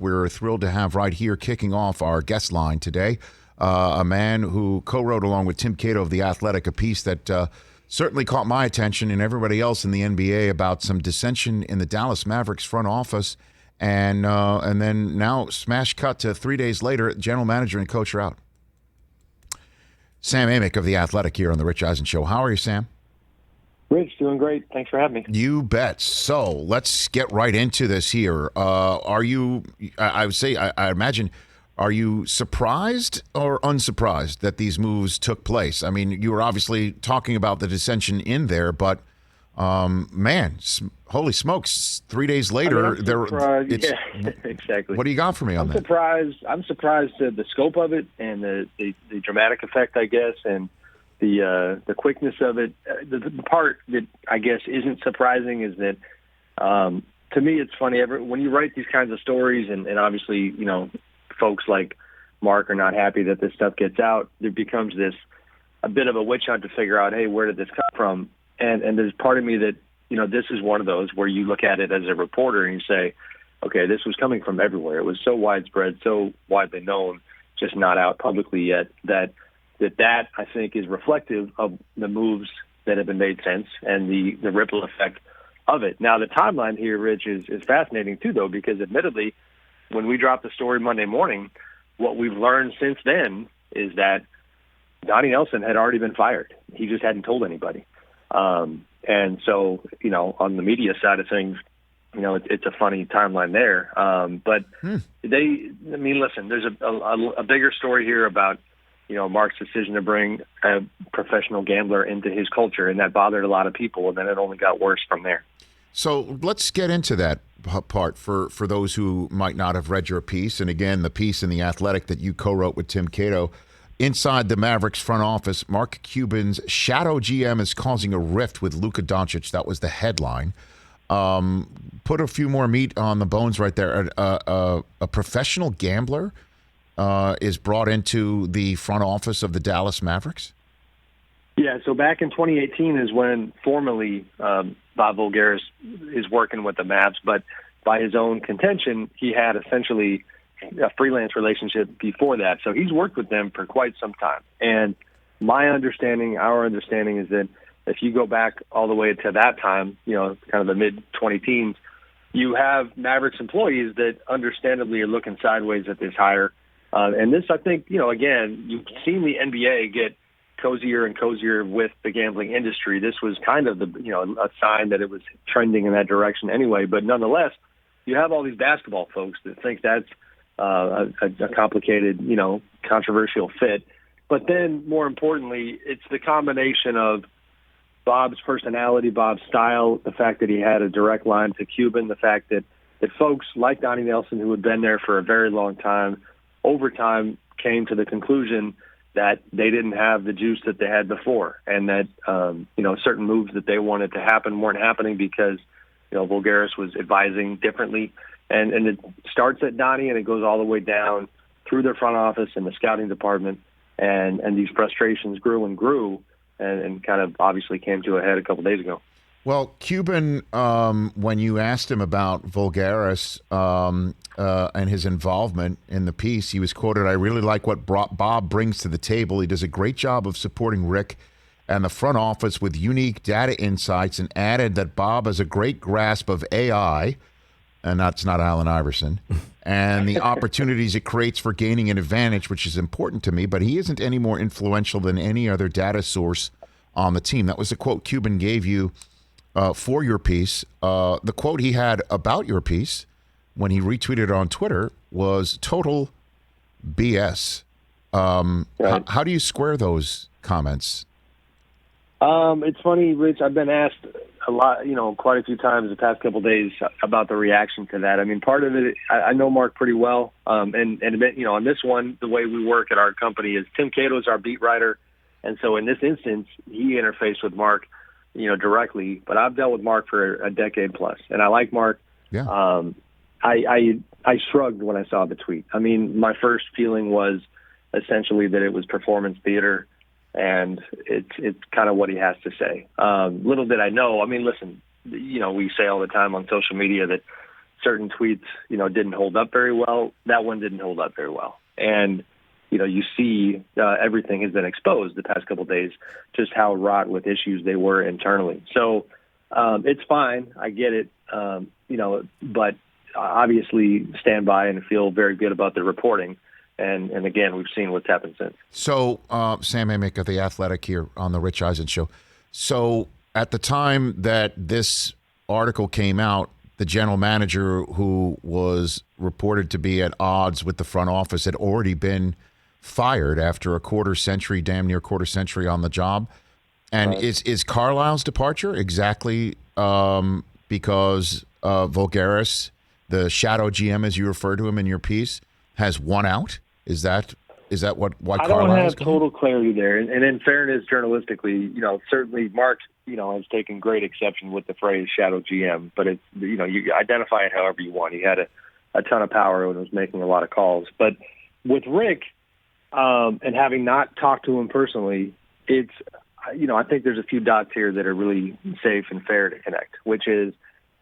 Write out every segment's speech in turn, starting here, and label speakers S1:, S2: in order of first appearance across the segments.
S1: we're thrilled to have right here kicking off our guest line today, a man who co-wrote along with Tim Cato of The Athletic a piece that certainly caught my attention and everybody else in the NBA about some dissension in the Dallas Mavericks front office. And then now smash cut to 3 days later, general manager and coach are out. Sam Amick of The Athletic here on the Rich Eisen Show. How are you, Sam?
S2: Rich, doing great. Thanks for having me.
S1: You bet. So let's get right into this here. Are you, I would say, I imagine, are you surprised or unsurprised that these moves took place? I mean, you were obviously talking about the dissension in there, but man, holy smokes! 3 days later,
S2: yeah, exactly.
S1: What do you got for me on that?
S2: I'm surprised at the scope of it and the dramatic effect, I guess, and the quickness of it. The part that I guess isn't surprising is that to me it's funny. When you write these kinds of stories, and obviously folks like Mark are not happy that this stuff gets out. There becomes a bit of a witch hunt to figure out, hey, where did this come from? And there's part of me that, this is one of those where you look at it as a reporter and you say, okay, this was coming from everywhere. It was so widespread, so widely known, just not out publicly yet, that I think is reflective of the moves that have been made since and the ripple effect of it. Now, the timeline here, Rich, is fascinating too, though, because admittedly, when we dropped the story Monday morning, what we've learned since then is that Donnie Nelson had already been fired. He just hadn't told anybody. And so, on the media side of things, it's a funny timeline there. But listen, there's a bigger story here about, Mark's decision to bring a professional gambler into his culture, and that bothered a lot of people, and then it only got worse from there.
S1: So let's get into that part for those who might not have read your piece. And again, the piece in The Athletic that you co-wrote with Tim Cato. Inside the Mavericks front office, Mark Cuban's shadow GM is causing a rift with Luka Doncic. That was the headline. Put a few more meat on the bones right there. A professional gambler is brought into the front office of the Dallas Mavericks?
S2: Yeah, so back in 2018 is when formally Bob Voulgaris is working with the Mavs, but by his own contention, he had essentially a freelance relationship before that. So he's worked with them for quite some time. And our understanding is that if you go back all the way to that time, kind of the mid-20 teens, you have Mavericks employees that understandably are looking sideways at this hire. And this, I think, again, you've seen the NBA get cozier and cozier with the gambling industry. This was kind of a sign that it was trending in that direction anyway. But nonetheless, you have all these basketball folks that think that's a complicated, controversial fit. But then, more importantly, it's the combination of Bob's personality, Bob's style, the fact that he had a direct line to Cuban, the fact that folks like Donnie Nelson, who had been there for a very long time, over time came to the conclusion that they didn't have the juice that they had before, and that certain moves that they wanted to happen weren't happening because Voulgaris was advising differently. And it starts at Donnie and it goes all the way down through their front office and the scouting department. And these frustrations grew and grew and kind of obviously came to a head a couple days ago.
S1: Well, Cuban, when you asked him about Voulgaris and his involvement in the piece, he was quoted, "I really like what Bob brings to the table. He does a great job of supporting Rick and the front office with unique data insights," and added that Bob has a great grasp of AI, and that's not Allen Iverson, and the opportunities it creates for gaining an advantage, which is important to me, but he isn't any more influential than any other data source on the team. That was the quote Cuban gave you for your piece. The quote he had about your piece when he retweeted it on Twitter was total BS.
S2: Right.
S1: How do you square those comments?
S2: It's funny, Rich, I've been asked a lot, quite a few times the past couple of days about the reaction to that. I mean, part of it, I know Mark pretty well. And on this one, the way we work at our company is Tim Cato is our beat writer. And so in this instance, he interfaced with Mark, directly, but I've dealt with Mark for a decade plus, and I like Mark.
S1: Yeah.
S2: I shrugged when I saw the tweet. I mean, my first feeling was essentially that it was performance theater, and it's kind of what he has to say. Little did I know. I mean, listen, we say all the time on social media that certain tweets, didn't hold up very well. That one didn't hold up very well. And, you see everything has been exposed the past couple of days, just how wrought with issues they were internally. So it's fine. I get it, but obviously stand by and feel very good about the reporting. And again, we've seen what's happened since.
S1: So Sam Amick of The Athletic here on the Rich Eisen Show. So at the time that this article came out, the general manager, who was reported to be at odds with the front office, had already been fired after a damn near quarter century on the job. And is Carlisle's departure exactly because Voulgaris, the shadow GM, as you refer to him in your piece, has won out? Is that why Carlisle?
S2: I don't have total clarity there. And in fairness, journalistically, certainly Mark, has taken great exception with the phrase shadow GM, but it's, you identify it however you want. He had a ton of power and was making a lot of calls. But with Rick, and having not talked to him personally, it's, I think there's a few dots here that are really safe and fair to connect, which is,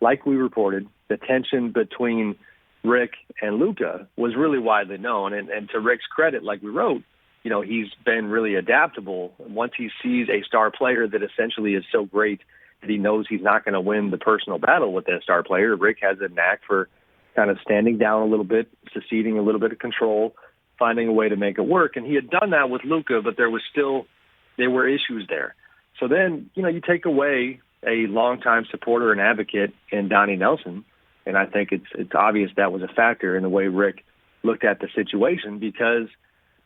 S2: like we reported, the tension between Rick and Luka was really widely known. And to Rick's credit, like we wrote, he's been really adaptable. Once he sees a star player that essentially is so great that he knows he's not going to win the personal battle with that star player, Rick has a knack for kind of standing down a little bit, seceding a little bit of control, finding a way to make it work. And he had done that with Luka, but there were issues there. So then, you take away a longtime supporter and advocate in Donnie Nelson, and I think it's obvious that was a factor in the way Rick looked at the situation, because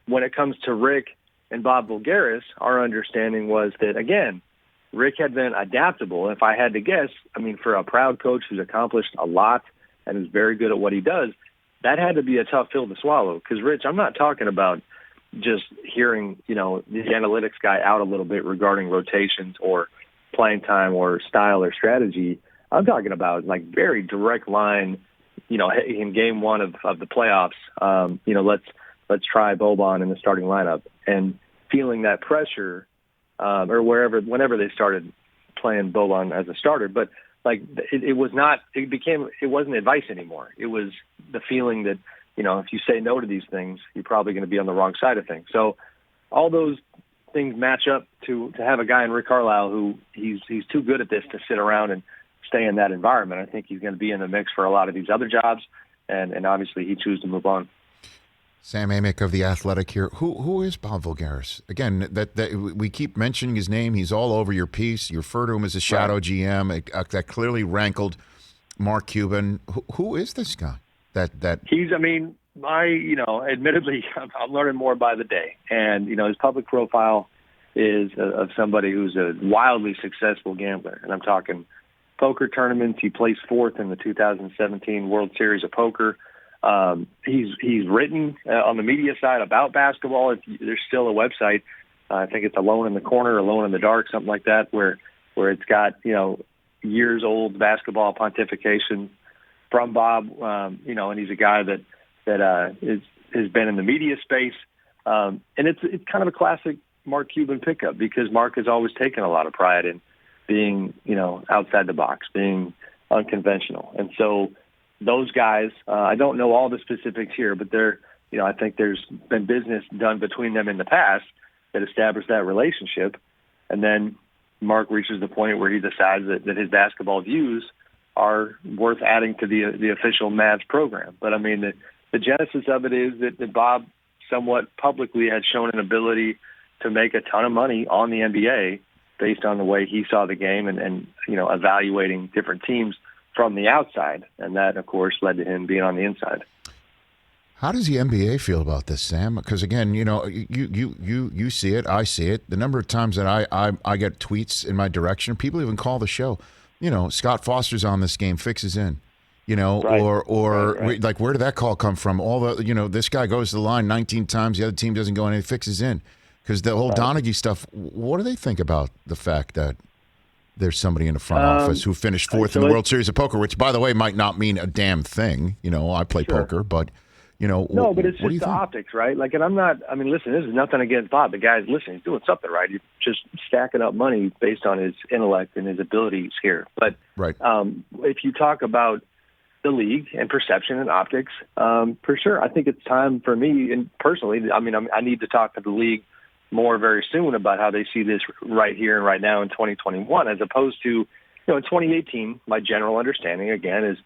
S2: when it comes to Rick and Bob Voulgaris, our understanding was that, again, Rick had been adaptable. If I had to guess, for a proud coach who's accomplished a lot and is very good at what he does, that had to be a tough pill to swallow. Because, Rich, I'm not talking about just hearing, the analytics guy out a little bit regarding rotations or playing time or style or strategy. I'm talking about very direct line, in game one of the playoffs, let's try Boban in the starting lineup, and feeling that pressure, or whenever they started playing Boban as a starter. But it wasn't advice anymore. It was the feeling that, if you say no to these things, you're probably going to be on the wrong side of things. So all those things match up to have a guy in Rick Carlisle who he's too good at this to sit around and stay in that environment. I think he's going to be in the mix for a lot of these other jobs, and obviously he chose to move on.
S1: Sam Amick of The Athletic here. Who is Bob Voulgaris? Again, that we keep mentioning his name. He's all over your piece. You refer to him as a shadow GM. That clearly rankled Mark Cuban. Who is this guy? He's, admittedly, I'm learning more by the day. And, his public profile is of somebody who's a wildly successful gambler. And I'm talking poker tournaments. He placed fourth in the 2017 World Series of Poker. He's written on the media side about basketball. There's still a website. I think it's Alone in the Corner, Alone in the Dark, something like that, where it's got, years old basketball pontification from Bob, and he's a guy that has been in the media space. And it's kind of a classic Mark Cuban pickup, because Mark has always taken a lot of pride in being, outside the box, being unconventional. And so those guys, I don't know all the specifics here, but I think there's been business done between them in the past that established that relationship. And then Mark reaches the point where he decides that his basketball views are worth adding to the official Mavs program. But the genesis of it is that Bob somewhat publicly had shown an ability to make a ton of money on the NBA based on the way he saw the game and evaluating different teams from the outside. And that, of course, led to him being on the inside. How does the NBA feel about this, Sam? Because, again, you see it, I see it. The number of times that I get tweets in my direction, people even call the show. Scott Foster's on this game, fixes in. Right. Like, where did that call come from? All the, this guy goes to the line 19 times, the other team doesn't go in, and he fixes in. Because the whole Donaghy stuff, what do they think about the fact that there's somebody in the front office who finished fourth in the World Series of Poker, which, by the way, might not mean a damn thing. I play poker, but,
S2: No, but it's just the optics, right? And I'm not, listen, this is nothing against Bob. The guy's, he's doing something right. He's just stacking up money based on his intellect and his abilities here. But
S1: right.
S2: If you talk about the league and perception and optics. For sure, I think it's time for me, and personally, I need to talk to the league more very soon about how they see this right here and right now in 2021, as opposed to, in 2018. My general understanding, again, is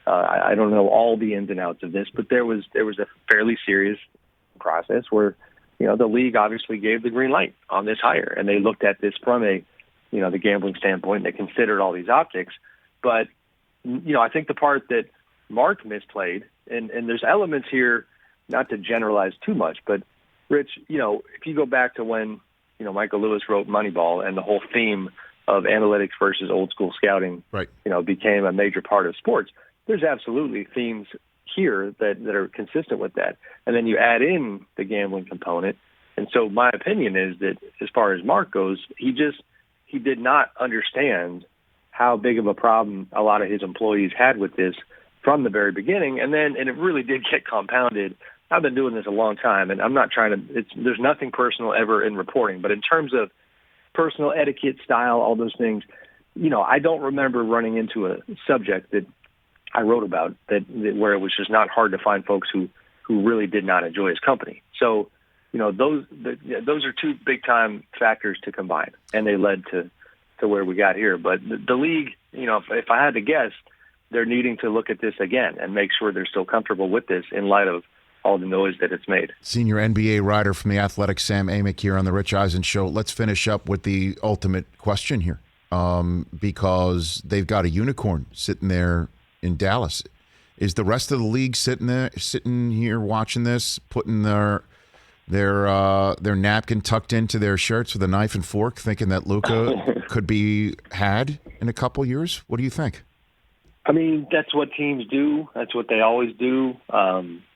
S2: I don't know all the ins and outs of this, but there was a fairly serious process where, the league obviously gave the green light on this hire, and they looked at this from a, the gambling standpoint, and they considered all these optics. But, I think the part that Mark misplayed, and there's elements here, not to generalize too much, but Rich, if you go back to when, Michael Lewis wrote Moneyball and the whole theme of analytics versus old school scouting,
S1: right,
S2: became a major part of sports, there's absolutely themes here that are consistent with that. And then you add in the gambling component. And so my opinion is that as far as Mark goes, he did not understand how big of a problem a lot of his employees had with this from the very beginning. And it really did get compounded. I've been doing this a long time, and I'm not trying to, there's nothing personal ever in reporting, but in terms of personal etiquette, style, all those things, I don't remember running into a subject that I wrote about that where it was just not hard to find folks who really did not enjoy his company. So, those are two big time factors to combine, and they led to where we got here. But the league, if I had to guess, they're needing to look at this again and make sure they're still comfortable with this in light of all the noise that it's made.
S1: Senior NBA writer from The Athletic, Sam Amick, here on the Rich Eisen Show. Let's finish up with the ultimate question here, because they've got a unicorn sitting there in Dallas. Is the rest of the league sitting here watching this, putting their napkin tucked into their shirts with a knife and fork, thinking that Luka could be had in a couple years? What do you think?
S2: That's what teams do. That's what they always do.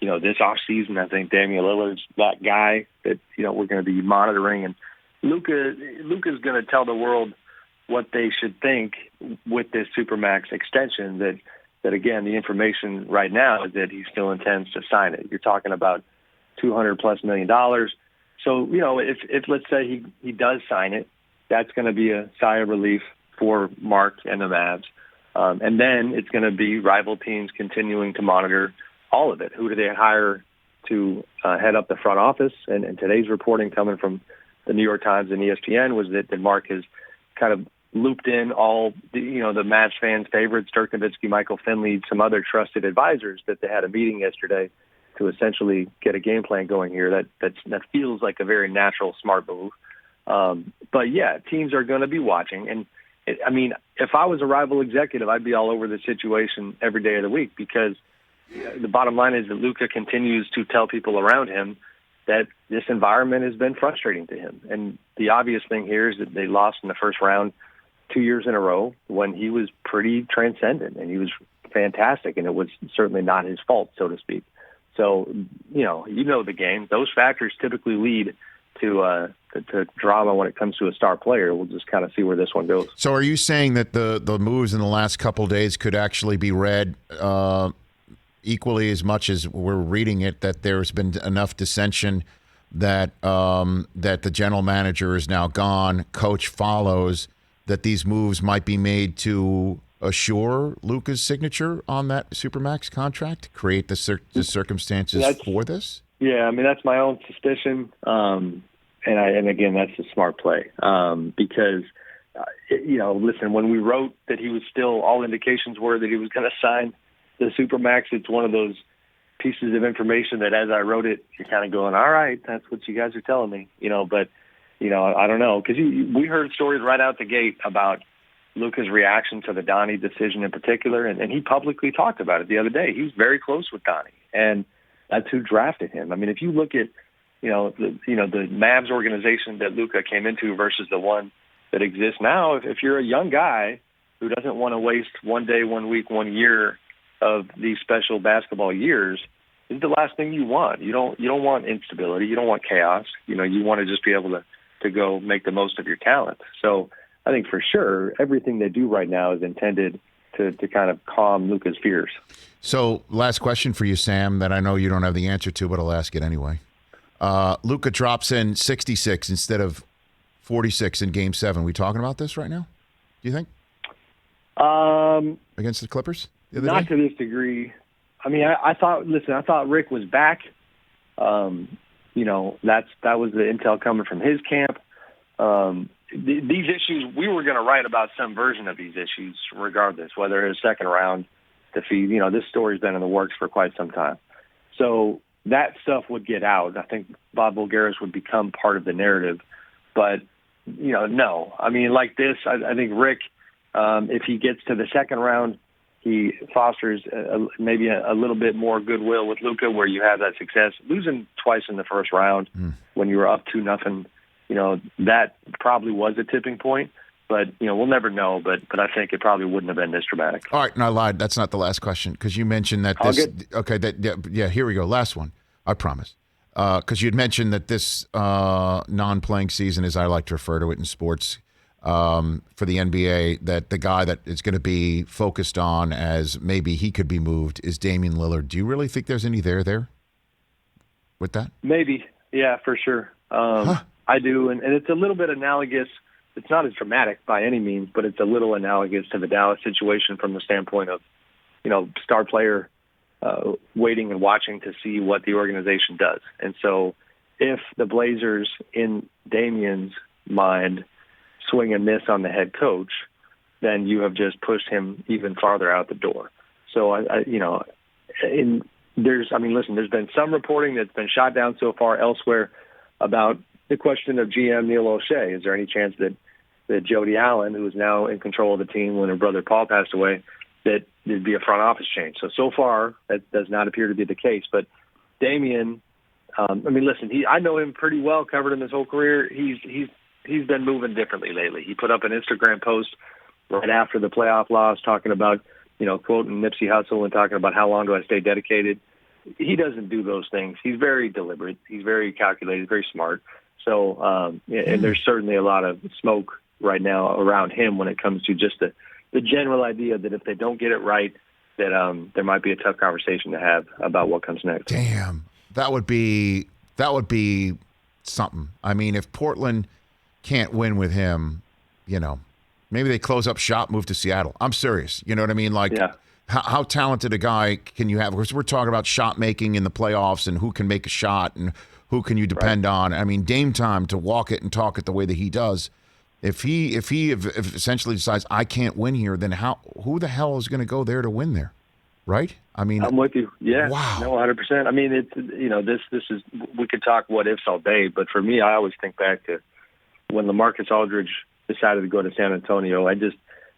S2: This offseason, I think Damian Lillard's that guy that, we're going to be monitoring. And Luka's going to tell the world what they should think with this Supermax extension that again, the information right now is that he still intends to sign it. You're talking about $200+ million. So, if let's say he does sign it, that's going to be a sigh of relief for Mark and the Mavs. And then it's going to be rival teams continuing to monitor all of it. Who do they hire to head up the front office? And today's reporting coming from the New York Times and ESPN was that Mark has kind of looped in all the Mavs fans' favorites, Dirk Nowitzki, Michael Finley, some other trusted advisors, that they had a meeting yesterday to essentially get a game plan going here. That feels like a very natural, smart move. But yeah, teams are going to be watching. And if I was a rival executive, I'd be all over the situation every day of the week, because the bottom line is that Luka continues to tell people around him that this environment has been frustrating to him. And the obvious thing here is that they lost in the first round 2 years in a row when he was pretty transcendent and he was fantastic, and it was certainly not his fault, so to speak. So, the game. Those factors typically lead to drama when it comes to a star player. We'll just kind of see where this one goes.
S1: So are you saying that the moves in the last couple of days could actually be read equally as much as we're reading it, that there's been enough dissension that the general manager is now gone, coach follows, that these moves might be made to assure Luka's signature on that Supermax contract, create the circumstances for this?
S2: Yeah, that's my own suspicion. And again, that's a smart play, because, listen, when we wrote that he was still, all indications were that he was going to sign the Supermax, it's one of those pieces of information that as I wrote it, you're kind of going, all right, that's what you guys are telling me, but, I don't know. Because we heard stories right out the gate about Luka's reaction to the Donnie decision in particular, and he publicly talked about it the other day. He was very close with Donnie, and that's who drafted him. If you look at, the Mavs organization that Luka came into versus the one that exists now, if you're a young guy who doesn't want to waste 1 day, 1 week, 1 year of these special basketball years, this is the last thing you want. You don't want instability. You don't want chaos. You want to just be able to go make the most of your talent. So I think for sure everything they do right now is intended to kind of calm Luka's fears.
S1: So last question for you, Sam, that I know you don't have the answer to, but I'll ask it anyway. Luka drops in 66 instead of 46 in Game 7. We talking about this right now, do you think?
S2: Against
S1: the Clippers
S2: Not to this degree. I mean, I thought Rick was back. You know, that was the intel coming from his camp. These issues, we were going to write about some version of these issues regardless, whether it's second round defeat. You know, this story's been in the works for quite some time. So that stuff would get out. I think Bob Voulgaris would become part of the narrative. But, you know, no. I mean, like this, I think Rick, if he gets to the second round, he fosters maybe a little bit more goodwill with Luka where you have that success. Losing twice in the first round when you were up 2-0, you know, that probably was a tipping point. But, you know, we'll never know. But I think it probably wouldn't have been this dramatic.
S1: All right, and I lied. That's not the last question because you mentioned that this. Okay, here we go. Last one. I promise. Because you'd mentioned that this non-playing season, as I like to refer to it in sports, for the NBA, that the guy that is going to be focused on as maybe he could be moved is Damian Lillard. Do you really think there's any there with that?
S2: Maybe. Yeah, for sure. I do. And it's a little bit analogous. It's not as dramatic by any means, but it's a little analogous to the Dallas situation from the standpoint of, you know, star player waiting and watching to see what the organization does. And so if the Blazers, in Damian's mind, swing and miss on the head coach, then you have just pushed him even farther out the door. So, there's been some reporting that's been shot down so far elsewhere about the question of GM Neil O'Shea. Is there any chance that Jody Allen, who is now in control of the team when her brother Paul passed away, that there'd be a front office change? So far, that does not appear to be the case. But Damian, I know him pretty well, covered him his whole career. He's been moving differently lately. He put up an Instagram post right after the playoff loss talking about, you know, quoting Nipsey Hussle and talking about how long do I stay dedicated. He doesn't do those things. He's very deliberate. He's very calculated, very smart. So, and there's certainly a lot of smoke right now around him when it comes to just the general idea that if they don't get it right, that there might be a tough conversation to have about what comes next.
S1: Damn, that would be something. I mean, if Portland can't win with him, you know, maybe they close up shop, move to Seattle. I'm serious. You know what I mean? Like,
S2: yeah.
S1: How talented a guy can you have? Because we're talking about shot making in the playoffs and who can make a shot and who can you depend on. I mean, Dame time to walk it and talk it the way that he does. If he essentially decides I can't win here, then who the hell is going to go there to win there? Right? I mean,
S2: I'm with you. Yeah.
S1: Wow.
S2: No, 100%. I mean, it's, you know, this is, we could talk what ifs all day, but for me, I always think back to when LaMarcus Aldridge decided to go to San Antonio.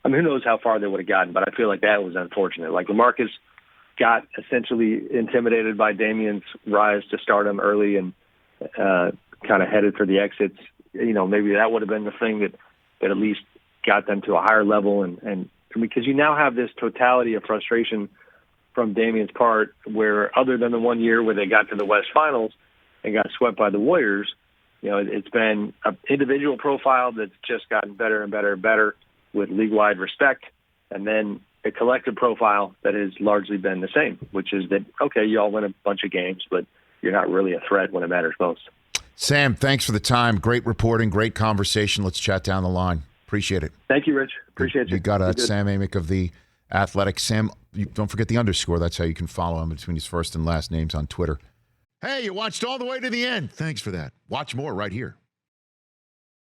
S2: Who knows how far they would have gotten, but I feel like that was unfortunate. Like LaMarcus got essentially intimidated by Damian's rise to stardom early and kind of headed for the exits. You know, maybe that would have been the thing that at least got them to a higher level. And because you now have this totality of frustration from Damian's part where other than the 1 year where they got to the West Finals and got swept by the Warriors, you know, it's been an individual profile that's just gotten better and better and better with league-wide respect, and then a collective profile that has largely been the same, which is that, okay, you all win a bunch of games, but you're not really a threat when it matters most.
S1: Sam, thanks for the time. Great reporting, great conversation. Let's chat down the line. Appreciate it.
S2: Thank you, Rich. Appreciate you.
S1: You got it. Sam Amick of The Athletic. Sam, don't forget the underscore. That's how you can follow him between his first and last names on Twitter. Hey, you watched all the way to the end. Thanks for that. Watch more right here.